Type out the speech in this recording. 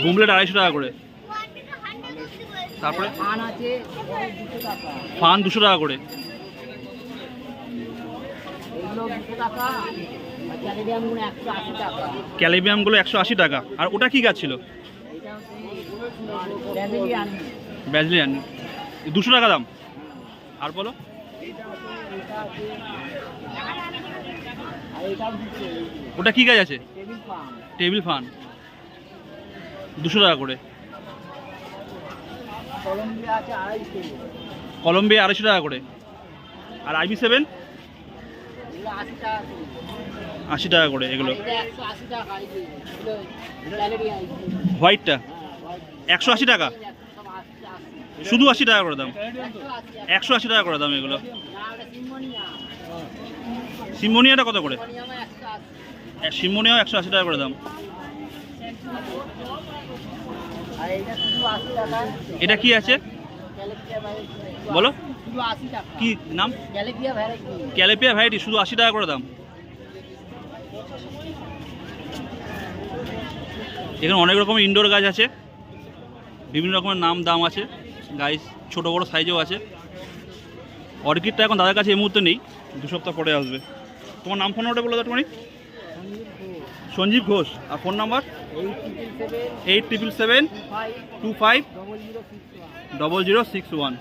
বুমলেট 250 টাকা করে। তারপরে ফান 200 টাকা করে। ক্যালিবিয়ামগুলো 180 টাকা। আর ওটা কি গাছ ছিল? ব্যাজলিয়ান 200 টাকা দাম। আর বলো ওটা কি গাছ আছে? টেবিল ফান 200 টাকা করে। কলম্বিয়া 250 টাকা করে। আর IB7 80 টাকা করে। এগুলো হোয়াইটটা 180 টাকা, শুধু 80 টাকা করে দাম। 180 টাকা করে দাম এগুলো। সিম্মোনিয়াটা কত করে? সিম্মোনিয়াও 180 টাকা করে দাম। এটা কি আছে বলো, কি নাম? ক্যালিপিয়া ভ্যারাইটি, শুধু 80 টাকা করে দাম। এখানে অনেক রকমের ইনডোর গাছ আছে, বিভিন্ন রকমের নাম দাম আছে। গাছ ছোট বড় সাইজেও আছে। অর্কিডটা এখন দাদার কাছে এই মুহূর্তে নেই, 2 সপ্তাহ পরে আসবে। তোমার নাম ফোন নাম্বারটা বলে দাও তোমার। সঞ্জীব ঘোষ। আর ফোন নাম্বার 8777250061।